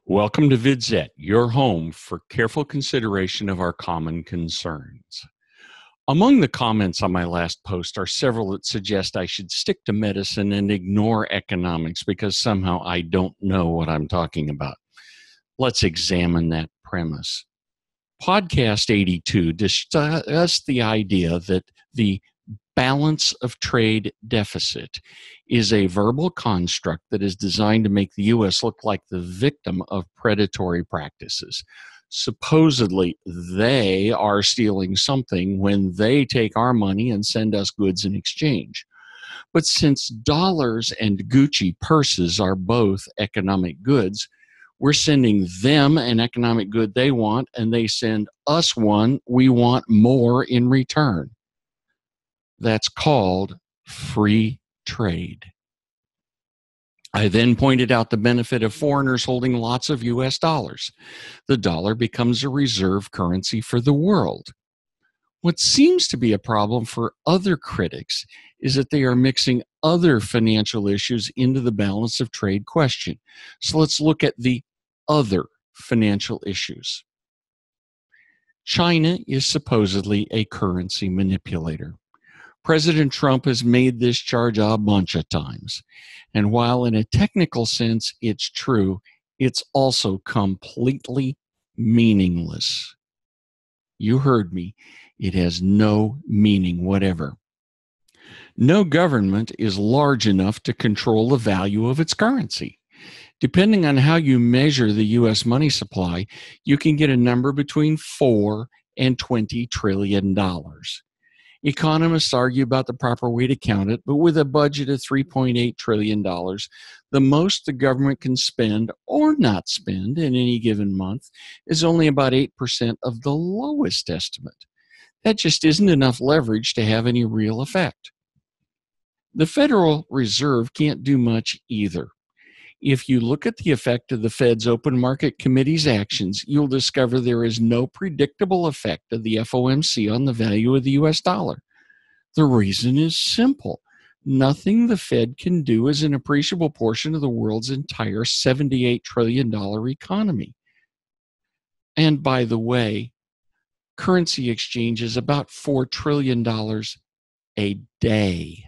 Welcome to VidZet, your home for careful consideration of our common concerns. Among the comments on my last post are several that suggest I should stick to medicine and ignore economics because somehow I don't know what I'm talking about. Let's examine that premise. Podcast 82 discussed the idea that the balance of trade deficit is a verbal construct that is designed to make the U.S. look like the victim of predatory practices. Supposedly, they are stealing something when they take our money and send us goods in exchange. But since dollars and Gucci purses are both economic goods, we're sending them an economic good they want, and they send us one we want more in return. That's called free trade. I then pointed out the benefit of foreigners holding lots of US dollars. The dollar becomes a reserve currency for the world. What seems to be a problem for other critics is that they are mixing other financial issues into the balance of trade question. So let's look at the other financial issues. China is supposedly a currency manipulator. President Trump has made this charge a bunch of times. And while in a technical sense it's true, it's also completely meaningless. You heard me. It has no meaning whatever. No government is large enough to control the value of its currency. Depending on how you measure the U.S. money supply, you can get a number between $4 and $20 trillion. Economists argue about the proper way to count it, but with a budget of $3.8 trillion, the most the government can spend or not spend in any given month is only about 8% of the lowest estimate. That just isn't enough leverage to have any real effect. The Federal Reserve can't do much either. If you look at the effect of the Fed's Open Market Committee's actions, you'll discover there is no predictable effect of the FOMC on the value of the U.S. dollar. The reason is simple. Nothing the Fed can do is an appreciable portion of the world's entire $78 trillion economy. And by the way, currency exchange is about $4 trillion a day.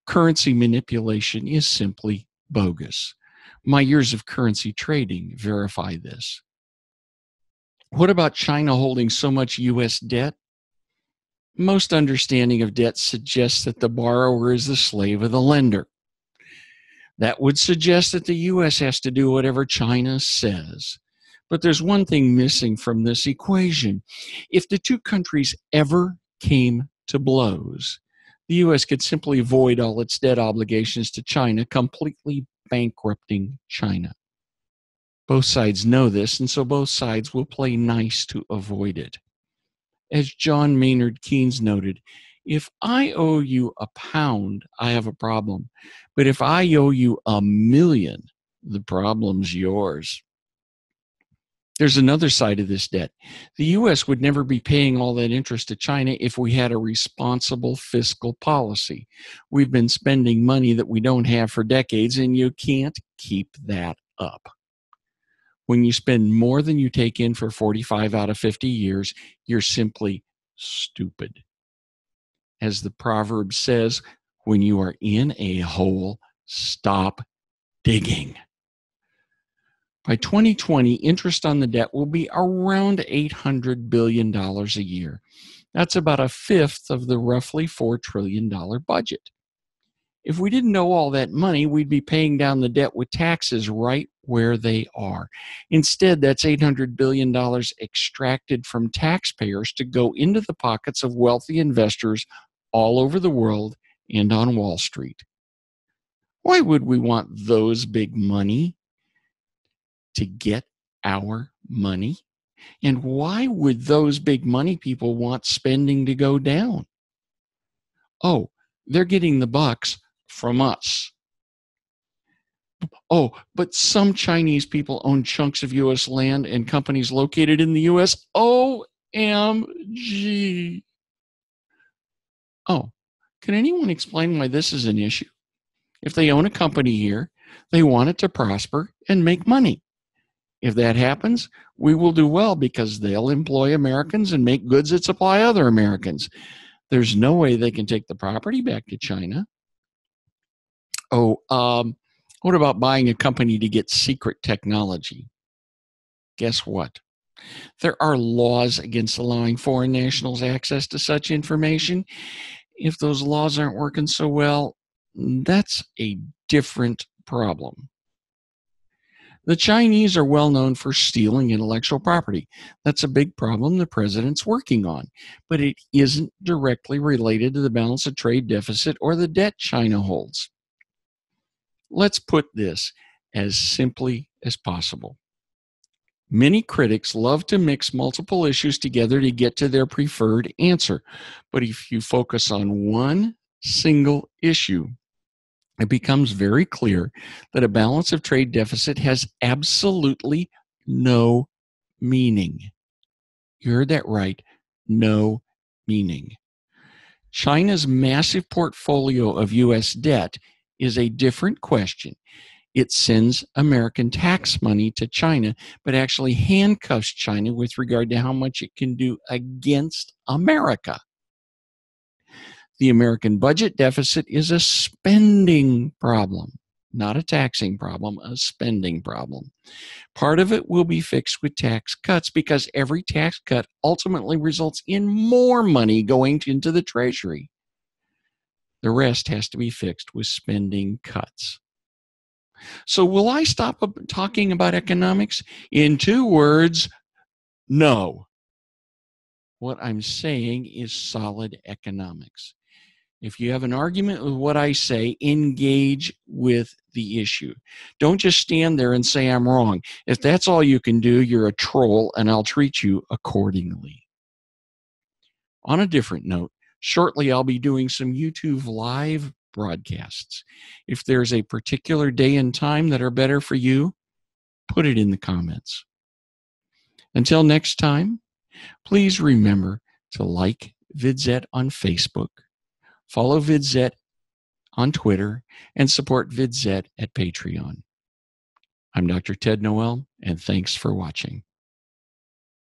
Currency manipulation is simply bogus. My years of currency trading verify this. What about China holding so much U.S. debt? Most understanding of debt suggests that the borrower is the slave of the lender. That would suggest that the U.S. has to do whatever China says. But there's one thing missing from this equation. If the two countries ever came to blows, the U.S. could simply void all its debt obligations to China, completely bankrupting China. Both sides know this, and so both sides will play nice to avoid it. As John Maynard Keynes noted, if I owe you £1, I have a problem. But if I owe you $1,000,000, the problem's yours. There's another side of this debt. The U.S. would never be paying all that interest to China if we had a responsible fiscal policy. We've been spending money that we don't have for decades, and you can't keep that up. When you spend more than you take in for 45 out of 50 years, you're simply stupid. As the proverb says, when you are in a hole, stop digging. By 2020, interest on the debt will be around $800 billion a year. That's about a fifth of the roughly $4 trillion budget. If we didn't know all that money, we'd be paying down the debt with taxes right where they are. Instead, that's $800 billion extracted from taxpayers to go into the pockets of wealthy investors all over the world and on Wall Street. Why would we want those big money to get our money? And why would those big money people want spending to go down? Oh, they're getting the bucks from us. Oh, but some Chinese people own chunks of U.S. land and companies located in the U.S. OMG. Oh, can anyone explain why this is an issue? If they own a company here, They want it to prosper and make money. If that happens, we will do well because they'll employ Americans and make goods that supply other Americans. There's no way they can take the property back to China. What about buying a company to get secret technology? Guess what? There are laws against allowing foreign nationals access to such information. If those laws aren't working so well, that's a different problem. The Chinese are well known for stealing intellectual property. That's a big problem the president's working on, but it isn't directly related to the balance of trade deficit or the debt China holds. Let's put this as simply as possible. Many critics love to mix multiple issues together to get to their preferred answer. But if you focus on one single issue, it becomes very clear that a balance of trade deficit has absolutely no meaning. You heard that right. No meaning. China's massive portfolio of U.S. debt is a different question. It sends American tax money to China, but actually handcuffs China with regard to how much it can do against America. The American budget deficit is a spending problem, not a taxing problem, a spending problem. Part of it will be fixed with tax cuts because every tax cut ultimately results in more money going into the Treasury. The rest has to be fixed with spending cuts. So will I stop talking about economics? In 2 words, no. What I'm saying is solid economics. If you have an argument with what I say, engage with the issue. Don't just stand there and say I'm wrong. If that's all you can do, you're a troll, and I'll treat you accordingly. On a different note, shortly I'll be doing some YouTube live broadcasts. If there's a particular day and time that are better for you, put it in the comments. Until next time, please remember to like VidZet on Facebook, follow VidZet on Twitter, and support VidZet at Patreon. I'm Dr. Ted Noel, and thanks for watching.